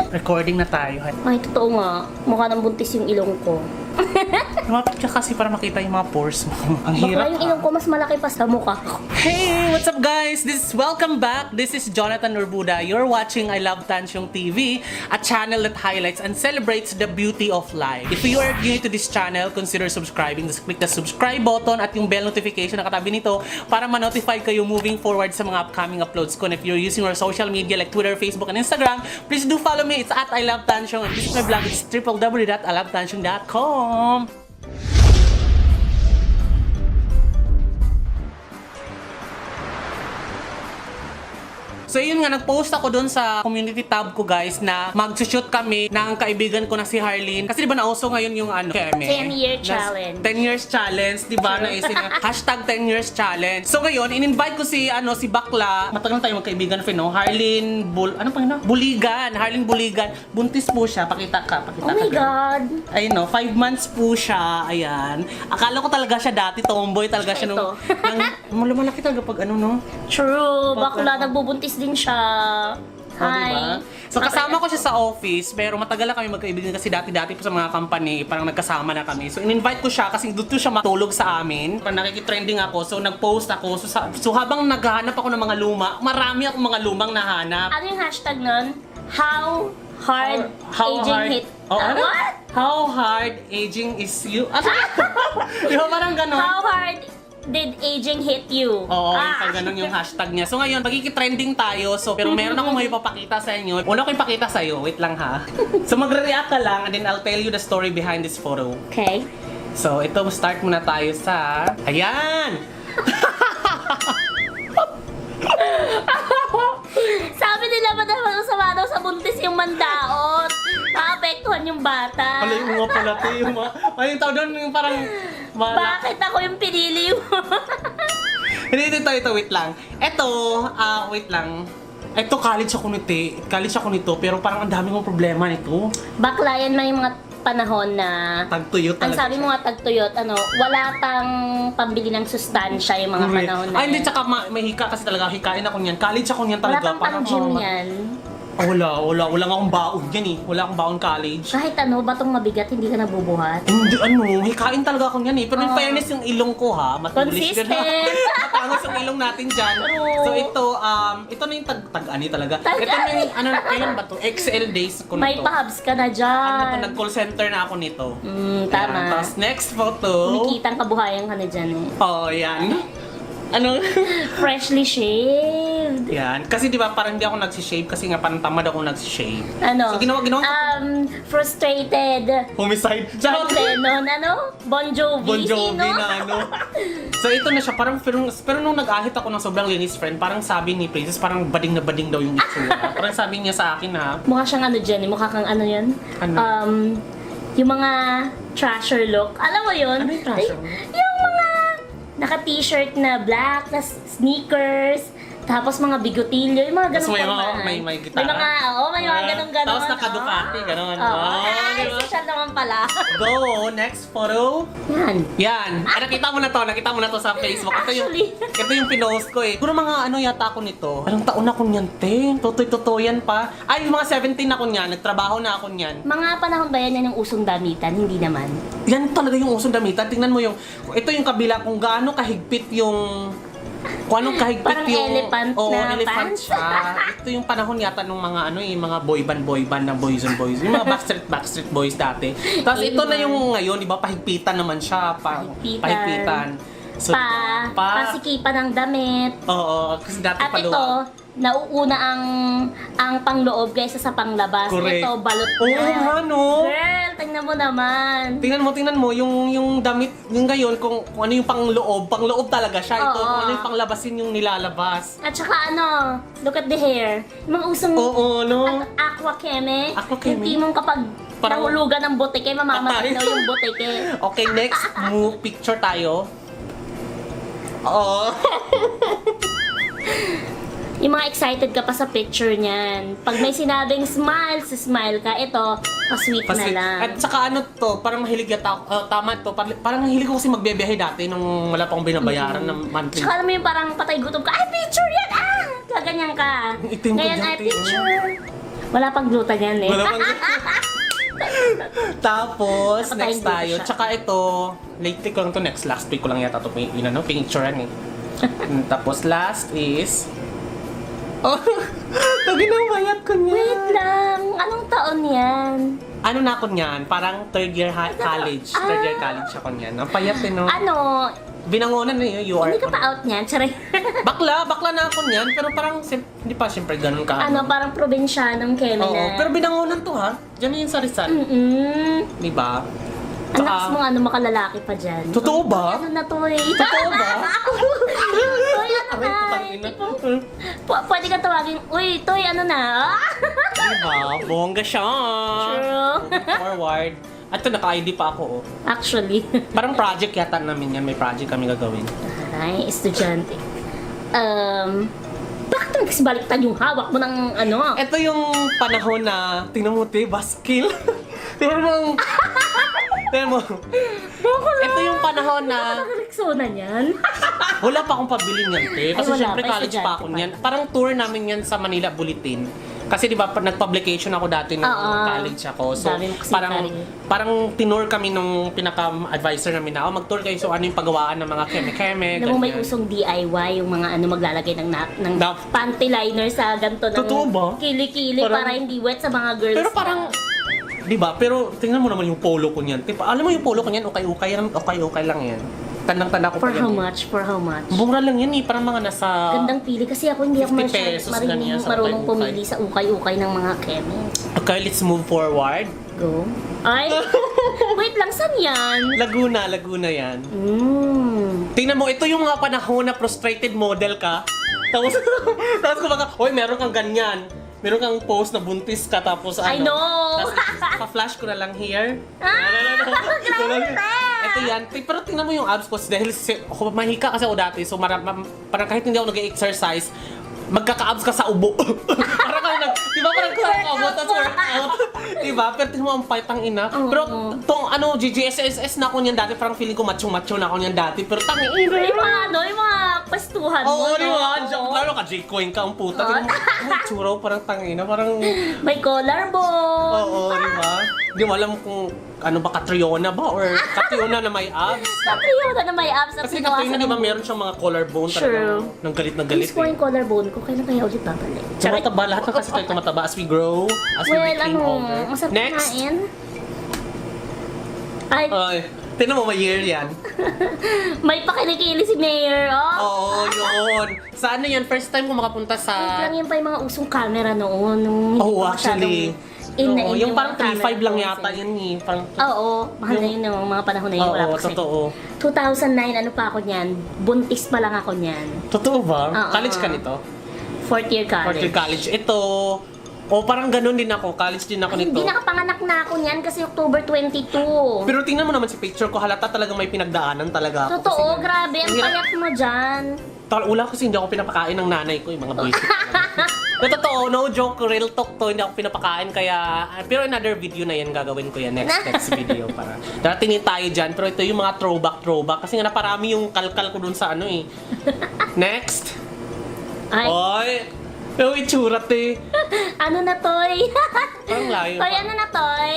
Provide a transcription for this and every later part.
Recording na tayo. Ay, totoo nga. Mukha nang buntis yung ilong ko. Lumapit ka kasi para makita yung mga pores mo. Ang hirap. Bakla yung ilong ko mas malaki pa sa mukha ko. Hey! What's up guys? Welcome back. This is Jonathan Urbuda. You're watching I Love Tansyong TV, a channel that highlights and celebrates the beauty of life. If you are new to this channel, consider subscribing. Just click the subscribe button at yung bell notification na katabi nito para ma-notify kayo moving forward sa mga upcoming uploads ko. And if you're using our social media like Twitter, Facebook, and Instagram, please do follow me. It's at I Love Tansyong. And this is my blog. It's www.ilovetansyong.com. So yun nga, nag-post ako dun sa community tab ko guys na mag-shoot kami ng kaibigan ko na si Harleen. Kasi diba nauso ngayon yung ano, Keme? 10-year challenge. 10 years challenge, diba? Na hashtag 10 years challenge. So ngayon, in-invite ko si Bakla. Matagal na tayo magkaibigan, no? Harleen Buligan. Harleen Buligan. Buntis po siya. Pakita ka. Oh my God! Ayun no, 5 months po siya. Ayan. Akala ko talaga siya dati, tomboy talaga siya nung lumalaki talaga pag ano, no? True. Bakla, nagbubuntis din siya. Oh, diba? So kasama ko siya sa office, pero matagal na kami magkaibigan kasi dati-dati po sa mga company, parang nagkasama na kami. So in-invite ko siya kasi doon siya matulog sa amin. Parang nakikitrending ako, so nag-post ako. So habang naghahanap ako ng mga luma, marami akong mga lumang nahanap. Ano yung hashtag nun? How hard aging hit? Ano? What? How hard aging is you? Di ba parang gano'n? How hard did aging hit you? Oo, yung ganun yung hashtag niya. So ngayon, magkikitrending tayo. So, pero meron akong may papakita sa inyo. Una ko ipakita sa'yo. Wait lang ha. So magre-react ka lang and then I'll tell you the story behind this photo. Okay. So ito, start muna tayo sa... Ayan! Sabi nila ba naman sama daw sa buntis yung mandaot? Maapektuhan yung bata. Pala yung mga palati. Yung tao doon, yung parang... Bakit ako yung pinili mo? Hindi, ito, wait lang. Ito, wait lang. Ito, college ako nito, pero parang ang dami kong problema nito. Bakla yan may mga panahon na tagtuyot talaga. ang sabi mo nga tagtuyot, wala kang pambili ng sustansya yung mga panahon na Ay, hindi, tsaka may hika kasi talaga. Hikain ako niyan. College ako niyan wala talaga. kang pang-gym yan. Wala nga akong baon yan eh. Wala akong baon college. Kahit batong mabigat, hindi ka nabubuhat. Hindi, hikain talaga ako niyan eh. Pero in fairness yung ilong ko ha, matulis ka na. Matangos yung ilong natin dyan. So ito na yung tag-ani talaga. Ito na yung, kailan ba to? XL days ko na May to. pahabs ka na dyan. Nag-call center na ako nito. Tama. Tapos next photo. Kumikitang kabuhayan ka na dyan eh. Oh, yan. Freshly shaved. Yan. Kasi di ba parang hindi ako nagsishave kasi nga parang tamad ako nagsishave. So ginawa frustrated. Homicide. John Lennon, Bon Jovi. Na So ito na siya, parang pero nung nag-ahit ako ng sobrang linis friend, parang sabi ni Princess, parang bading na bading daw yung itsura. Parang sabi niya sa akin ha. Mukha siyang dyan, mukha kang yan. Yung mga trasher look. Alam mo yun? Ano yung trasher? Yung mga naka-t-shirt na black, na sneakers, tapos mga bigotilyo, yung mga ganun formahan. May gitara? May mga ganun-ganun. Tapos naka-Ducati, ganun. Ay, social naman pala. Go! Next photo. Yan. Nakita mo na to sa Facebook. Ito yung pinost ko eh. Siguro mga yata ako nito. Anong taon ako niyan, te? Totoy yan pa. Ay, mga 17 ako niyan. Nagtrabaho na ako niyan. Mga panahon ba yan yung usong damitan? Hindi naman. Yan talaga yung usong damitan. Tingnan mo ito yung kabila kung gaano kahigpit yung... Kung anong kahigpit parang yung... elephant na elephant pants. siya. Ito yung panahon yata nung mga yung mga boy band na boys and boys. Yung mga Backstreet Boys dati. Tapos ito na yung ngayon, di ba, pahigpitan naman siya. Pahigpitan. So, pasikipan ng damit. Oo, kasi dati At ito, nauuna ang pangloob kaysa sa panglabas. Correct. Ito, balot Oo na. nga, no? Girl, tingnan mo naman. Tingnan mo, yung damit, yung ngayon, kung ano yung pangloob talaga siya. Ito, kung ano yung panglabasin yung nilalabas. At saka look at the hair. Yung mga usong aqua keme. Yung timong kapag nahulugan ng botike, mamamatay daw yung botike. Okay, next picture tayo. Yung mga excited ka pa sa picture niyan. Pag may sinabing smile ka. Ito, pa-sweet na lang. At saka parang mahilig yata ako. Tama to, parang mahilig ko kasi magbebehe dati nung wala pang binabayaran ng monthly. Tsaka alam mo yung parang patay gutom ka, ay picture yan! Gaganyan ka. Itim ko Ngayon dyan, ay picture. Wala pang glutan yan eh. Wala pang Tapos, Dapat next tayong dito tayo. siya. Tsaka ito, lately ko lang to, last week ko lang yata to, picturean eh. Tapos last is... Oh, ito ginabayat ko niya. Wait lang, anong taon yan? Ano na ako niyan? Parang third year college. Third year college ako niyan. Ang payat eh, no? Ano, Binangonan na yun, you are... hindi ka pa out niyan? Charay. Bakla na ako niyan. Pero parang, hindi pa siyempre ganun ka. Ano, parang probinsyanong Kemi Oo, na. pero binangonan to ha. Diyan na yun sa Rizal. Mm-mm. Diba? Ang lakas mo ano, makalalaki pa dyan. Totoo ba? Ano na to eh. Totoo ba? Toy, ano Aray, na? putang ina. Pwede ka tawagin, uy, Toy, ano na? Diba? Bongga siya. True. Forward. At ito, naka-ID pa ako. Oh. Actually. Parang project yata namin yan. May project kami gagawin. Ay, estudyante. Bakit nagsibaliktad yung hawak mo ng ano? Ito yung panahon na, tingnan mo, te, baskil. Tingnan mo. Tingnan mo. Ito yung panahon na, Nakareksona niyan? wala pa akong pabili niyan, te. Kasi Ay, wala syempre pa, college pa estudyante ako pa. niyan. Parang tour namin yan sa Manila Bulletin. Kasi di ba, nag-publication ako dati nung Oo. college ako. So, Dami mo kasing parang, career. parang tinur kami nung pinaka-advisor namin na, mag-tour kayo. So, ano yung pagawaan ng mga keme-keme, Alam mo may ganyan. usong DIY, yung mga ano maglalagay ng Na- panty liner sa ganito ng Totoo ba? kili-kili Parang- para hindi wet sa mga girls. Pero parang, di ba? Pero tingnan mo naman yung polo ko niyan. Tipo, alam mo yung polo ko niyan, okay lang yan. Tandang-tanda ko For pa how yan. much? For how much? Mura lang yan eh, parang mga nasa... Gandang pili kasi ako hindi ako 50 pesos, ganyan, sa marunong ukay-ukay. pumili sa ukay-ukay ng mga keme. Okay, let's move forward. Go. Ay! Wait lang, saan yan? Laguna yan. Tingnan mo, ito yung mga panahon na frustrated model ka. Tapos, tapos kumbaga, oy, meron kang ganyan. Meron kang post na buntis ka, tapos ano. I know! Tapos, pa-flash ko na lang here. Grabe! Ito yan. Pero tingnan mo yung abs ko dahil ako mahika kasi ako dati. So parang kahit hindi ako nag-exercise, magkaka-abs ka sa ubo. Parang ka di ba parang workout, tapos workout. Di ba? Pero tingnan mo ang paitang ina. Pero tong ano, GGSSS na ako niyan dati, parang feeling ko macho-macho na ako niyan dati. Pero tangi ina. Yung mga ano, yung mga pastuhan mo. Oo, di ba? no? Lalo ka, J-Coin ka ang puta. Tingnan mo, ang tsura ko parang tangina. Parang, May collarbone. oo, di ba? Di mo alam kung ano ba, Catriona ba? Or Catriona na may abs? Katriona na may abs at Kasi sinawasan Catriona, di ba ng- meron siyang mga collarbone talaga. True. Nang galit na galit Miss ko yung collarbone ko, kailan kaya ulit babalik? Tumataba, lahat ng kasi tayo tumataba as we grow, as we Well, became ano, older. masarap Next! kumain. Ay, Ay, tingnan mo, may year yan. may pakilikili si Mayor, oh. Oo, yun. Sa ano yan, first time ko makapunta Wait sa... lang, yan pa yung mga usong camera noon. Nung hindi Oh, pa actually. masyadong in na Oo, in yung parang mga 3.5 camera lang phones yata eh. yun eh. Parang... Oo, mahal na yun yung mga panahon na yun. Wala Oo, pa kasi. totoo. 2009, ano pa ako niyan? Buntis pa lang ako niyan. Totoo ba? Oo. College ka nito? Fourth year college. Fourth year college. Ito, parang ganun din ako. College din ako Ay, nito. hindi nakapanganak na ako niyan kasi October 22. Pero tingnan mo naman si picture ko, halata talagang may pinagdaanan talaga ako. Totoo, Kasi- grabe. Ang Ang hirap- payat mo dyan. Wala kasi hindi ako pinapakain ng nanay ko, yung mga boys. Na totoo, no joke, real talk to, hindi ako pinapakain kaya... Pero another video na yan, gagawin ko yan next video para... Daratingin tayo dyan, pero ito yung mga throwback. Kasi nga naparami yung kalkal ko dun sa ano eh. Next! Ay, Oy! Yung itsura, te. ano na, Toy? Parang layo. Toy, ano na, Toy?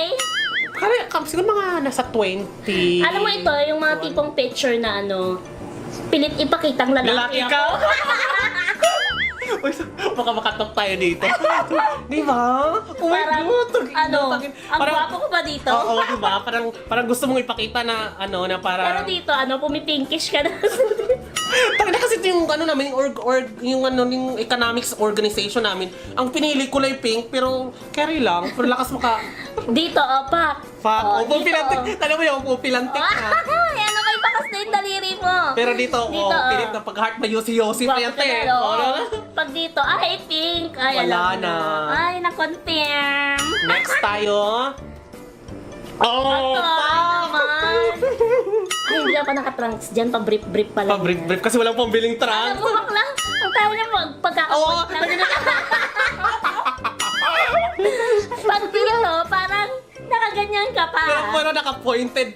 Kaya, siguro mga nasa 20. Alam mo ito, yung mga tipong picture na ano, pilit ipakitang lalaki, Lalaki ka? Uy, baka makatok tayo dito. Di ba? Oh my Parang, God! ano, ang gwapo ko ba dito? Oo, di ba? Parang gusto mong ipakita na, ano, na Pero parang... dito, ano, pumipinkish ka na. Tangina kasi ito yung, ano namin, yung, ano, yung economics organization namin. Ang pinili ko lang pink, pero carry lang. Pero lakas maka... Dito, pak. Fuck, Oh, pupilantik. Alam mo yung pupilantik na. Ay, ano, may bakas na yung daliri mo. Pero dito, Dito, pilit na pag-heart na yosi-yosi pa yan, Gwapo ka te. na, oo. Oo, no? Pag dito, ay, pink. Ay, Wala alam mo na. Ay, na-confirm. Next tayo. Oh, Ito, naman. Ay, hindi ka pa nakatrunks dyan. Pa-brief-brief pa lang. pa-brief kasi walang pambiling Alam trunk. mo, bakla. Ang tayo niya Oo, pagkakapot lang. Pag dito, parang nakaganyan ka pa. Pero naka-pointed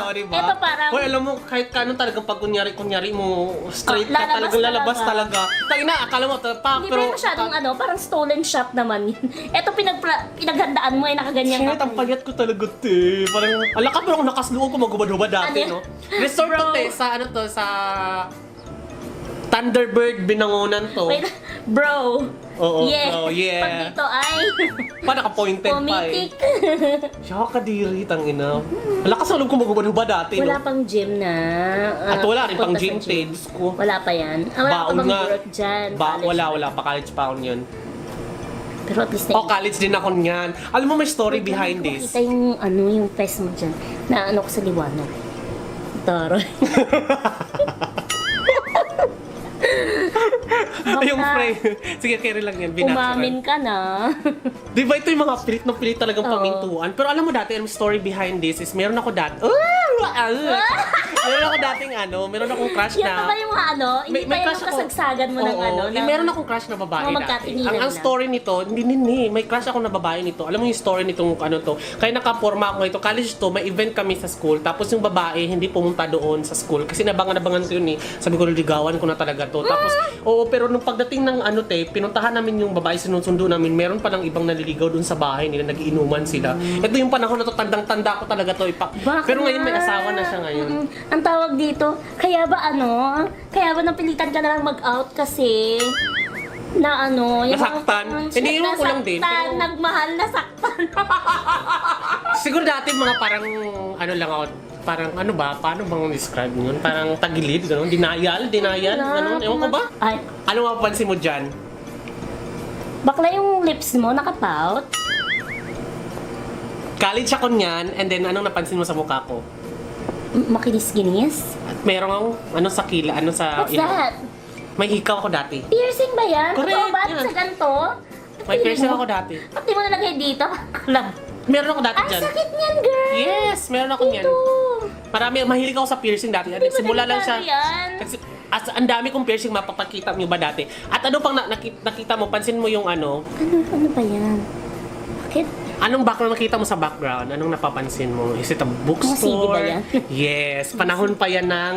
o diba? Ito parang... Hoy, alam mo, kahit kanon talagang pag kunyari mo, straight ka lalabas talagang lalabas talaga. Tangina, akala mo, Hindi ba masyadong parang stolen shop naman yun. Ito pinaghandaan mo nakaganyan shit, ang payat ko talaga, te. Parang, alaka parang nakasloob ko magubad-hubad dati, Ano? no? Resort to, te, sa sa Thunderbird binangonan to. Wait, bro. Oo, yeah. bro, yeah. Pag dito ay... Pa, naka-pointed pa Pumitik. Siya kadiri, tangina. Alakas sa loob ko magubad-hubad dati, Wala no? pang gym na. At wala rin pang punta sa gym, te. Diyos ko. Wala pa yan. Wala pa Baon bang nga. work dyan? College. Wala. Pa-college pa ako yun. Pero at least College din ako niyan. Alam mo, may story behind this. Kita yung yung fest mo dyan. Na ko sa liwanag. Taray. Yung frame. Sige, carry lang yan. Umamin ka na. Di ba ito yung mga pilit na pilit talagang Oo. pamintuan? Pero alam mo dati, ang story behind this is meron ako dati... meron akong crush Yan na... pa ba yung hindi pa yung crush ako. kasagsagan mo ng Oo, ng- meron akong crush na babae Mga dati. magkatinginan Ang na. story nito, hindi. May crush ako na babae nito. Alam mo yung story nitong to. Kaya nakaporma ako nito. College to, may event kami sa school. Tapos yung babae, hindi pumunta doon sa school. Kasi nabangan ko yun eh. Sabi ko, ligawan ko na talaga to. Tapos, pero nung pagdating ng pinuntahan namin yung babae, sinusundo namin, meron pa ng ibang naliligaw doon sa bahay nila, nagiinuman sila. Ito yung panahon na to, tandang-tanda ko talaga to. Bakit? Pero ngayon may asawa na siya ngayon. Ang tawag dito, kaya ba napilitan ka na lang mag-out kasi na yung Nasaktan? Hindi, ewan ko lang din, Nasaktan, pero- nagmahal, nasaktan. Siguro dati mga parang lang ako, parang paano bang describe yun? Parang tagilid, gano'n, denial, gano'n, ewan ko ba? Ay, Ano mapapansin mo dyan? bakla yung lips mo, nakapout. College ako niyan, and then anong napansin mo sa mukha ko? Makinis-ginis. At meron akong sa kila, sa... What's that? May hikaw ako dati. Piercing ba yan? Correct, Totoo ba? yan. Sa ganito? May piercing ako dati. Ba't di mo nalagay dito? Club. Meron ako dati Ay, dyan. sakit niyan, girl! Yes, meron ako niyan. Ito. Mahilig ako sa piercing dati. Hindi mo Simula lang siya. delikado yan. Ang dami kong piercing, mapapakita mo ba dati? At ano pang nakita mo, pansin mo yung Ano ba yan? Bakit? anong background nakita mo sa background? Anong napapansin mo? Is it a CD ba bookstore? yan? Yes, panahon pa yan ng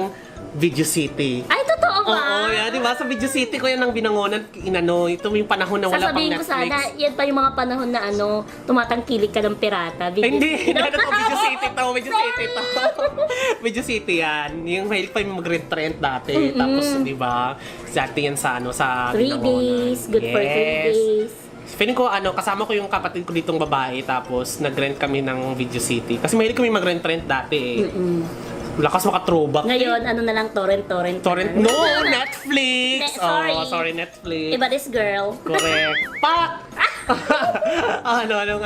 Video City. Ay, totoo ba? Oo, yan, di ba? Sa Video City ko yan ang binangonan, ito yung panahon na wala pang Sasabihin ko Netflix. sana, yan pa yung mga panahon na tumatangkilik ka ng pirata. Hindi, ano to, Video City to, Video City to. Video City yan. Yung mahilig pa yung mag-rent dati. Tapos, di ba, dati yan sa 3 sa binangonan. days, good for 3 days. Feeling ko, kasama ko yung kapatid ko ditong babae, tapos nag-rent kami ng Video City. Kasi mahilig kami mag-rent dati eh. Lakas maka-throwback. Ngayon, na lang, torrent. Torrent, no! Netflix! Sorry. Oh, sorry, Netflix. Iba this girl. Correct. Pak!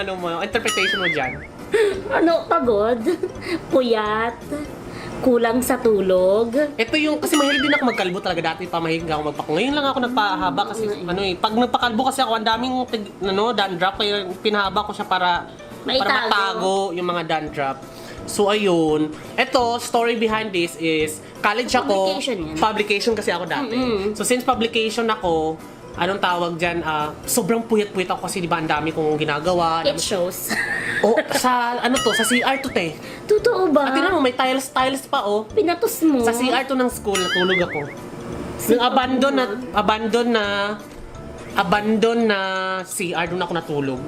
ano mo? Interpretation mo dyan? Pagod, puyat, kulang sa tulog. Ito yung, kasi mahilig din ako magkalbo talaga. Dati pa mahilig ako magpako. Ngayon lang ako nagpahaba kasi, pag nagpakalbo kasi ako, ang daming, dandruff. Kaya pinahaba ko siya para Maitago. matago yung mga dandruff. So, ayun. Ito, story behind this is, college ako. Publication yan. Publication kasi ako dati. So, since publication ako, anong tawag dyan, sobrang puyat-puyat ako kasi di ba ang dami kong ginagawa. It shows. Sa CR to, te. Totoo ba? At tingnan mo, may tiles pa, Pinatos mo. Sa CR to ng school, natulog ako. Yung abandon na CR, doon ako natulog.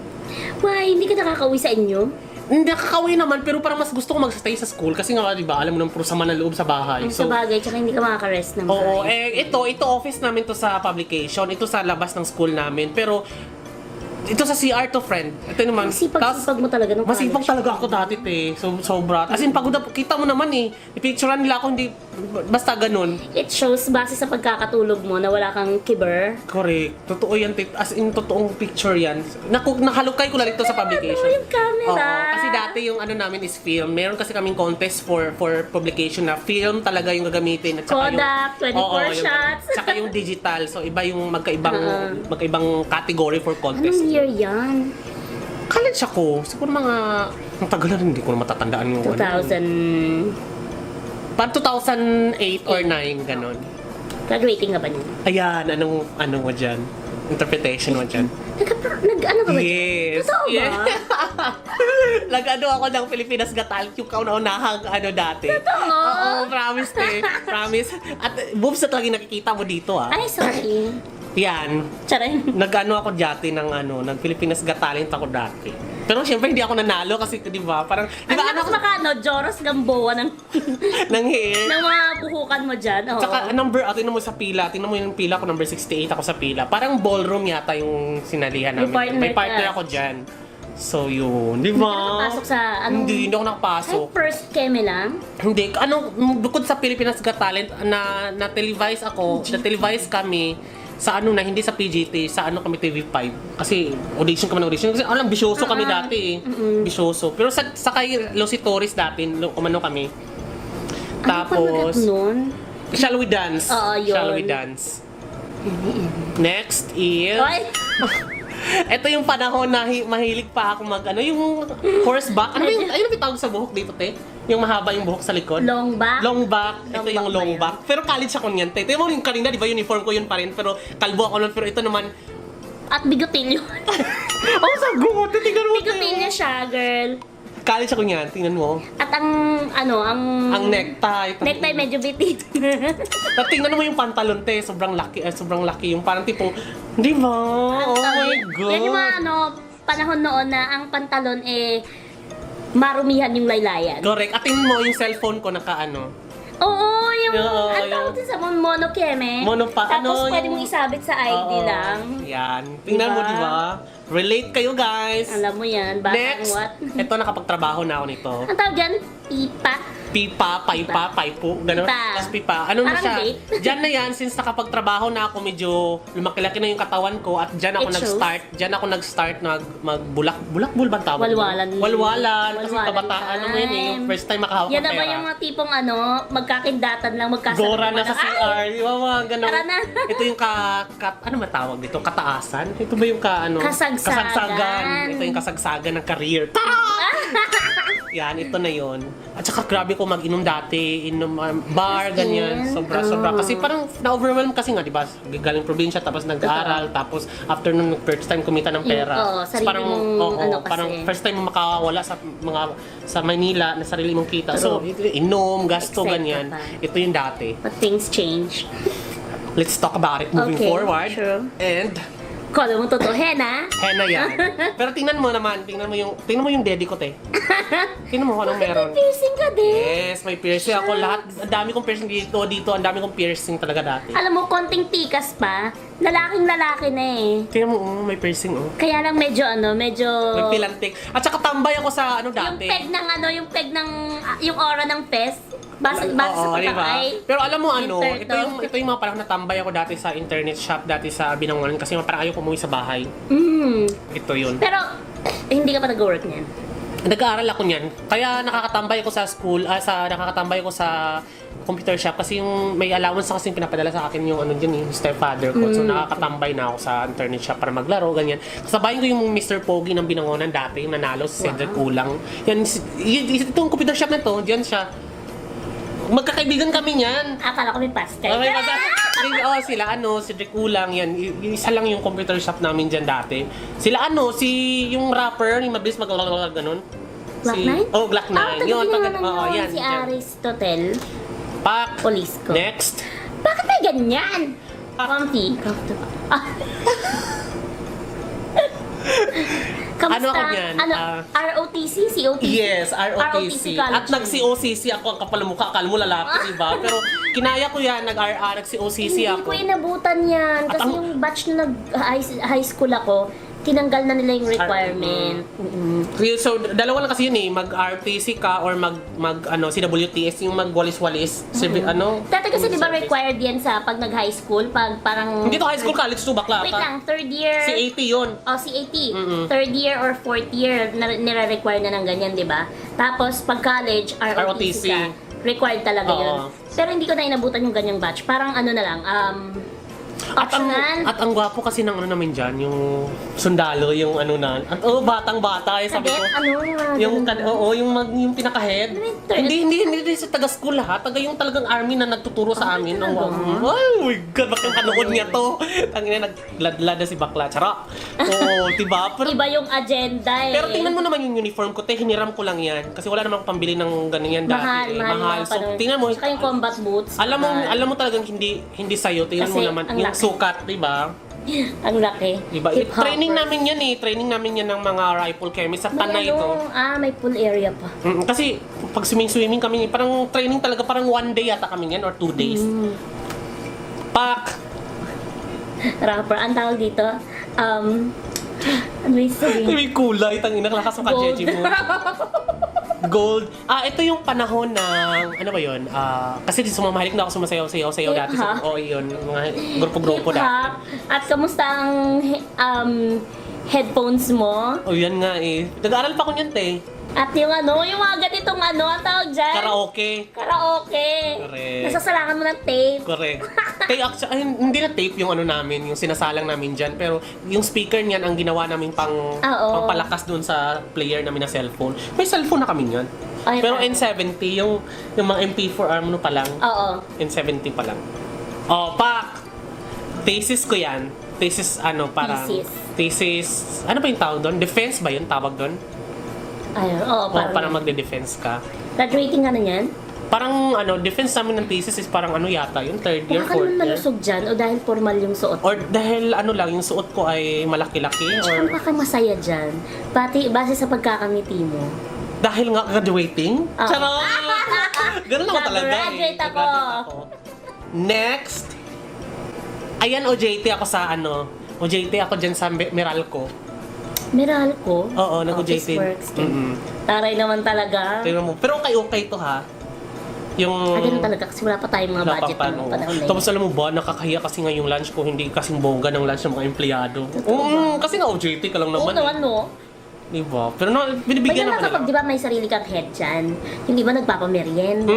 Why? Hindi ka nakakauwi sa inyo? Hindi nakakawin naman, pero parang mas gusto ko mag-stay sa school kasi nga, di ba, alam mo nang puro sama ng loob sa bahay. Sa bagay, tsaka hindi ka makaka-rest ng Oo, bahay. ito office namin to sa publication, ito sa labas ng school namin, pero ito sa CR to, friend. Ito naman. Masipag mo talaga nung Masipag college. talaga ako dati, te. Sobra. As in, pagod na, kita mo naman eh. Ipicturean nila ako, hindi, basta ganun. It shows base sa pagkakatulog mo na wala kang kiber. Correct. Totoo yan, te. As in, totoong picture yan. Nakalukay ko lang ito sa publication. Ano yung camera? Oo, kasi dati yung namin is film. Meron kasi kaming contest for publication na film talaga yung gagamitin. At saka Kodak, 24 yung, shots. Tsaka yung digital. So, iba yung magkaibang category for contest. Anong year yan? College ako. Siguro ang tagal na rin, hindi ko na matatandaan yung 2000. Parang 2008 or 9, ganon. Graduating ka ba niya? Ayan, anong mo dyan? Interpretation mo dyan? Nag-ano ka ba? Yes. Totoo ba? Yes. Nag-ano ako ng Pilipinas Got Talent, yung kauna-unahang dati. Totoo? Oo, promise Promise. At boobs na talagang nakikita mo dito Ay, sorry. Yan. Charay. Nag-ano ako dati ng Pilipinas Got Talent ako dati. Pero syempre hindi ako nanalo kasi, di ba? Parang, di ba Ano makano? Joros Gamboa ng ng hair. ng mga buhukan mo dyan. Oo. Tsaka tingnan mo sa pila, tingnan mo yung pila ko, number 68 ako sa pila. Parang ballroom yata yung sinalihan namin. May partner ako dyan. So yun, di Hindi ka ba? nakapasok sa Hindi ako nakapasok. Ay, first keme lang? Hindi, bukod sa Pilipinas Got Talent, na-televise ako, na-televise kami sa hindi sa PGT, sa kami TV5. Kasi audition. Kasi bisyoso kami dati Bisyoso. Pero sa kay Lucy Torres dati, kumano kami. Tapos, nun? Shall We Dance? Oo, yun. Shall We Dance? Next is... Ay! Ito yung panahon na mahilig pa ako yung horseback. Ano yung tawag sa buhok dito, te? Yung mahaba yung buhok sa likod? Long back? Long back. Ito Long yung back long ba back. Pero college ako niyan, te. Ito yung kanina, di ba, uniform ko yun pa rin. Pero kalbo ako nun. Pero ito naman... At bigotilyo. Oh, sagot! Tingnan mo, te. Bigotilyo siya, girl. College ako niyan, tingnan mo. At ang necktie. necktie medyo bitit. Tingnan mo yung pantalon, te. Sobrang laki. Yung parang tipong, di ba? Oh my God. Yan yung mga panahon noon na ang pantalon marumihan yung laylayan. Correct. At tingnan mo yung cellphone ko Oo, yung Oo, ang tawag din sa monokeme. Tapos pwede mong isabit sa ID Oo. lang. Yan. Tingnan mo, Diba? di ba? Relate kayo, guys. Alam mo yan, bata Next. what? Ito, nakapagtrabaho na ako nito. Ang tawag dyan? Ipa. Pipa, paipo, gano'n. Pipa. Tapos pipa. Ano na Parang siya? vape. Diyan na yan, since nakapagtrabaho na ako, medyo lumaki-laki na yung katawan ko at diyan ako It shows. nag-start. Diyan ako nag-start magbulak-bul ba ang tawag? Walwalan. Walwalan. Kasi Walwalan kabataan, ano mo yun eh, yung first time makahawak Yan ng na ba pera. yung mga tipong magkakindatan lang, magkasama Gora na sa CR, di ba mga gano'n? Tara na. Ito yung ano matawag dito? Kataasan? Ito ba yung Kasagsagan. Ito yung kasagsagan ng career. Tara! Yan, ito na yon. At saka grabe ko mag-inom dati, bar, ganyan. Sobra. Kasi parang na-overwhelm kasi nga, di ba? Galing probinsya, tapos nag-aaral, tapos after nung first time kumita ng pera. sarili parang, mong parang kasi. first time mo makawala sa Manila na sarili mong kita. So, inom, gasto, Excited ganyan. ka pa. Ito yung dati. But things change. Let's talk about it moving Okay, forward. sure. And Kala mo totoo, Hena? henna yan. Pero tingnan mo yung daddy ko, te. Tingnan mo kung anong meron. May piercing ka din. Yes, may piercing ako. Lahat, ang dami kong piercing dito, ang dami kong piercing talaga dati. Alam mo, konting tikas pa. Lalaking-lalaki na eh. Tingnan mo, may piercing, Kaya lang medyo May pilantik. At saka tambay ako sa Yung dati. peg ng, yung aura ng fest. Base sa Oo, diba? pagkakay. Pero alam mo Winter ito yung mga parang natambay ako dati sa internet shop, dati sa Binangonan, kasi parang ayaw umuwi sa bahay. Ito yun. Pero, hindi ka pa nag-work niyan. Nag-aaral ako niyan. Kaya nakakatambay ako sa school, nakakatambay ako sa computer shop kasi yung may allowance kasi pinapadala sa akin yung yung stepfather ko. So nakakatambay na ako sa internet shop para maglaro, ganyan. Kasabayan ko yung Mr. Pogi ng Binangonan dati, yung nanalo si Cedric Kulang. Itong computer shop na to, diyan siya. Magkakaibigan kami niyan. Akala ko may pass kayo. Okay, sila si Cedric Kulang yan. Isa lang yung computer shop namin diyan dati. Sila yung rapper, yung mabilis maglalala ganun. Glock 9? Oh, Glock 9. Yun, Yan. si Yan. Aristotle Pak. Polisco. Next. Bakit may ganyan? Comfy. Kamusta? Ano ako niyan? ROTC? COTC? Yes, ROTC. college At nag-COCC ako, ang kapal ng mukha, akala mo lalaki, diba? Pero kinaya ko yan, nag-COCC Hindi ako. ko inabutan yan. At Kasi yung batch na nag-high school ako, tinanggal na nila yung requirement. So, dalawa lang kasi yun eh, mag-RTC ka or CWTS, yung mag-walis-walis. Dati kasi di ba required yan sa pag nag-high school? Pag parang... Hindi to high school, college to, bakla Wait ka. lang, third year... CAT yun. CAT. Third year or fourth year, nire-require na ng ganyan, di ba? Tapos, pag college, ROTC ka. Required talaga yun. Pero hindi ko na inabutan yung ganyang batch. Parang na lang, Optional. At ang gwapo kasi ng ano namin dyan, yung sundalo, yung ano na, at batang-bata, sabi ko. Yung pinaka-head. Hindi sa taga-school ha, yung talagang army na nagtuturo sa amin. Ay, oh my God, bakit kanood niya to? Tangina, nagladlad na si bakla. Charot. Oo, diba? Iba yung agenda eh. Pero tingnan mo naman yung uniform ko, hiniram ko lang yan. Kasi wala namang pambili ng ganyan dati. Mahal. So, tingnan mo. Tsaka yung combat boots. Alam mo talagang hindi sa'yo. Tingnan mo Kasi naman, ang yung laki. sukat, diba? Ang laki. Diba? Hip-hopper. Training namin yan eh. Training namin yan ng mga rifle chemist sa Tanay ito. May pool area pa. Kasi pag swimming kami, parang training talaga, parang 1 day yata kami yan or 2 days. Pak! Rapper. Ang tawag dito, ano yung sabihin? May kulay, tangina, lakas mo ka-jeje mo. Gold. Ito yung panahon ng, ano ba yun? Kasi sumamahilig na ako sumasayaw-sayaw dati. Hip-hop. Yun, mga grupo-grupo dati. Hip-hop. At kamusta ang headphones mo? Yan nga eh. Nag-aaral pa ko niyan, te. At yung mga ganitong ang tawag dyan? Karaoke. Correct. Nasasalangan mo ng tape. Correct. Hindi na tape yung ano namin, yung sinasalang namin dyan. Pero yung speaker niyan ang ginawa namin pangpalakas dun sa player namin na cellphone. May cellphone na kami niyan. Pero N70, yung mga MP4 ano pa lang. Oo. N70 pa lang. Pak! Thesis ko yan. Thesis, parang... Thesis. Ano ba yung tawag doon? Defense ba yun? Tawag doon? Ayun, Parang magde-defense ka. Graduating ka na yan? Parang defense namin ng thesis is parang yata yun, 3rd year, 4th year. Baka naman malusog dyan o dahil formal yung suot. Or dahil yung suot ko ay malaki-laki or Baka masaya dyan. Pati base sa pagkakamiti mo. dahil nga graduating. Charot! Ganun ako talaga eh. Graduate ako. Next. Ayan, OJT ako sa OJT ako dyan sa Meralco. Meralco? Oo, nag-OJT. Taray naman talaga. Tingnan mo. Pero okay to ha. Yung... Ganun talaga kasi wala pa tayong mga budget ng panahon na yun. Tapos alam mo ba, nakakahiya kasi nga yung lunch ko, hindi kasing bongga ng lunch ng mga empleyado. Kasi nga OJT ka lang naman. Oo naman, no? Diba? Pero binibigyan naman nila. Di ba may sarili kang head dyan? Yung iba nagpapamerienda.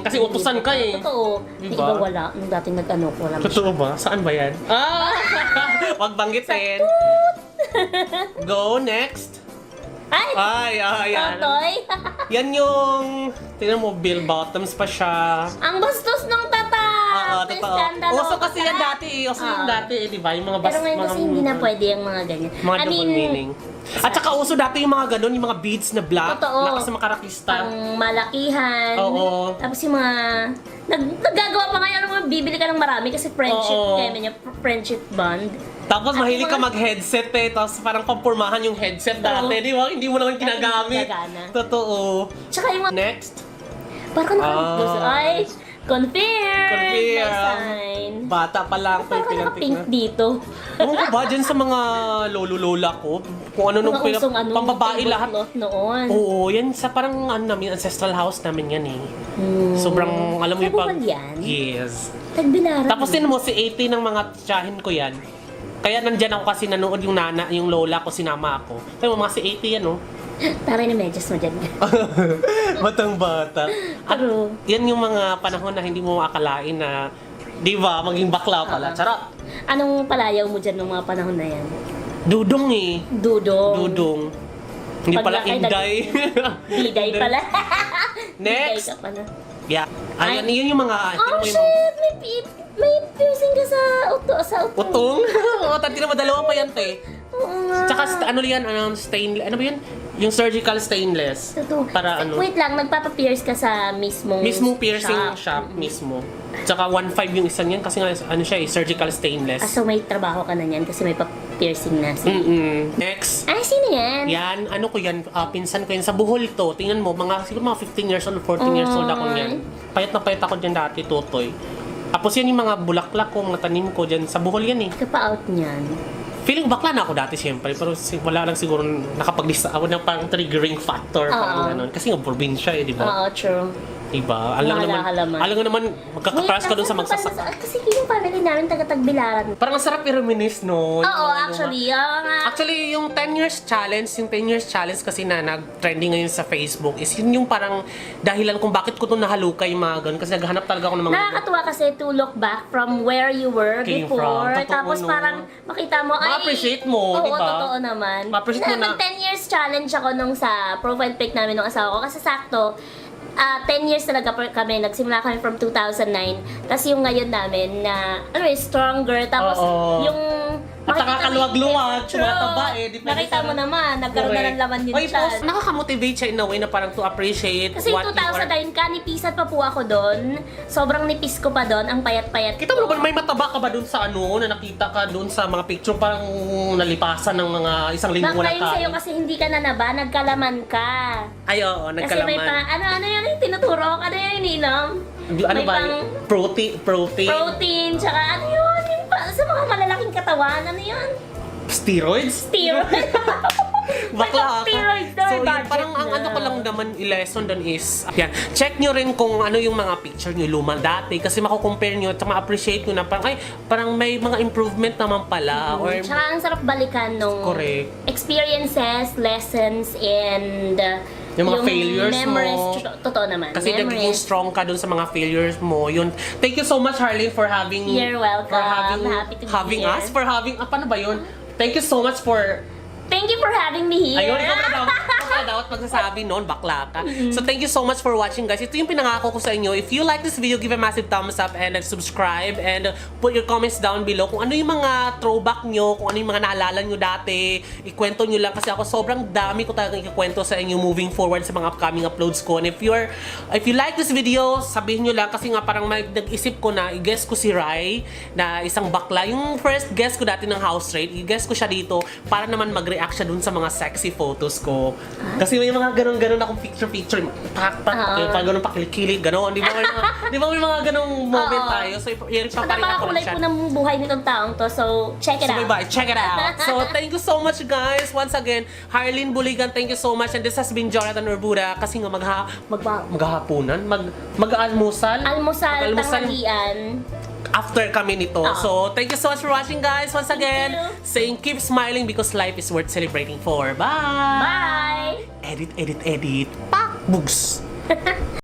Kasi utusan ka eh. Totoo. Yung iba wala. Nung dating wala Totoo ba? Saan ba yan? Wag banggitin. Go, next. Ay, yan. Totoy. Yan yung, tingnan mo, Bill Bottoms pa siya. Ang bastos ng tatak! Totoo. Uso kasi yan dati eh. Uso yung dati eh, di ba? Yung mga Pero ngayon kasi hindi na pwede yung mga ganyan. Mga double meaning. At saka uso dati yung mga ganun, yung mga beads na black. Totoo. Lakas ng mga karakista. Ang malakihan. Oo. Tapos yung mga... Naggagawa pa ngayon mga bibili ka ng marami kasi friendship, friendship bond. Tapos mahilig ka mag-headset eh. Tapos parang pampurmahan yung headset dati. Di ba? Hindi mo naman ginagamit. Totoo. Tsaka yung mga... Next. Parang ay, confirm! May sign. Bata pa lang. Parang naka-pink dito. Ano ko ba? Dyan sa mga lolo-lola ko. Kung ano nung pambabae lahat. Noon. Oo, yan sa parang namin, ancestral house namin yan eh. Sobrang, alam mo yung pag... yan? Yes. Tagbilaran. Tapos din mo, si 80 ng mga tiyahin ko yan. Kaya nandyan ako kasi nanood yung lola ko, sinama ako. Kaya mga si 80 yan, oh. Taray na medyas mo dyan. Batang bata. At yan yung mga panahon na hindi mo akalain na, di ba, maging bakla pala. Charot! Anong palayaw mo dyan ng mga panahon na yan? Dudong eh. Dudong. Hindi pala Inday. Diday pala. Next! Diday ka pala. Yeah. Ayan, yun yung mga... shit! May piercing ka sa utong. Utong? Oo, tati na dalawa pa yan, te. Oo nga. Tsaka stainless, ano ba yun? Yung surgical stainless. Totoo. Para Wait lang, nagpapa-pierce ka sa mismong piercing shop mismo. Tsaka 1.5 yung isa niyan kasi nga siya surgical stainless. So may trabaho ka na niyan kasi may pa-piercing na. Next. Sino yan? Yan, ano ko yan, pinsan ko yan sa Bohol to. Tingnan mo, siguro mga 15 years old, 14 years old ako niyan. Payat na payat ako dyan dati, tutoy. Tapos yan yung mga bulaklak ko, mga tanim ko dyan. Sa Bohol yan eh. Kapa-out niyan. Feeling bakla na ako dati siyempre, pero wala lang siguro nakapaglista ako ng parang triggering factor, parang gano'n. Kasi nga probinsya eh, di ba? Oo, true. Diba? Alam nga naman, magkakakrush ka dun sa magsasaka. Kasi yung family namin taga-Tagbilaran. Parang masarap i-reminisce, no? Oo, actually. Actually, yung 10 years challenge kasi na nag-trending ngayon sa Facebook is yun yung parang dahilan kung bakit ko ito nahalukay mga ganun. Kasi naghahanap talaga ako ng mga nakakatuwa kasi to look back from where you were Came before. from. Totoo, Tapos no? parang makita mo, Ma-appreciate mo, oo, di ba? totoo naman. Ma-appreciate mo na. 10 years challenge ako nung sa profile pic namin ng asawa ko. Kasi sakto, 10 years talaga kami. Nagsimula kami from 2009. Tapos yung ngayon namin na, stronger. Tapos yung at nakakaluwag-luwag, tumataba nakita mo naman, nagkaroon na ng laman yung chan. Nakaka-motivate siya in a way na parang to appreciate Kasi what 2009, kanipisan pa po ako doon. Sobrang nipis ko pa doon, ang payat-payat Kita mo ba, may mataba ka ba dun sa na nakita ka dun sa mga picture parang nalipasan ng mga isang linggo na Bakit sa'yo kasi hindi ka nanaba, nagkalaman ka. Ay, oo, Kasi nagkalaman. may ano yan yung tinuturo? Ano yan ininom? Ano may ba? Protein. Protein, tsaka ano yun? Yung sa mga malalaking katawan, ano yun? Steroids? Steroid. Bakla ka. Steroids daw, So, yun, budget parang ang na. ano ko lang naman i-lesson doon is, yan, check nyo rin kung ano yung mga picture nyo luma dati kasi makukompare nyo at ma-appreciate nyo na parang, ay, parang may mga improvement naman pala. Or, Tsaka ang sarap balikan nung Correct. experiences, lessons, and Yung mga failures memories, mo. Totoo naman. kasi nagiging strong ka dun sa mga failures mo. Yun. Thank you so much, Harleen, for having... You're welcome. For having, Happy to be having here. us. For having... paano ba yun? Thank you so much for... Thank you for having me here. Ayun, ikaw na dapat magsasabi noon, bakla ka. So thank you so much for watching, guys. Ito yung pinangako ko sa inyo. If you like this video, give a massive thumbs up and subscribe and put your comments down below kung ano yung mga throwback nyo, kung ano yung mga naalala nyo dati. Ikwento nyo lang kasi ako sobrang dami ko talagang ikwento sa inyo moving forward sa mga upcoming uploads ko. And if you like this video, sabihin nyo lang kasi nga parang nag-isip ko na i-guess ko si Rai na isang bakla. Yung first guess ko dati ng house rate, i-guess ko siya dito para naman mag-react siya dun sa mga sexy photos ko. Kasi may mga ganun-ganun akong picture-picture. Pag ganun pakilig-kilig, ganun. Di ba may mga ganung moment tayo? So, yan pa rin ako Napakakulay po ng buhay nitong taong to. So, check it out. Check it out. So, thank you so much, guys. Once again, Harleen Buligan, thank you so much. And this has been Jonathan Urbuda. Kasi nga maghahapunan, mag-almusal. Almusal, tanghalian. After kami nito. So, thank you so much for watching, guys. Once again, saying keep smiling because life is worth celebrating for. Bye! Bye! Edit. Pak! Bugs!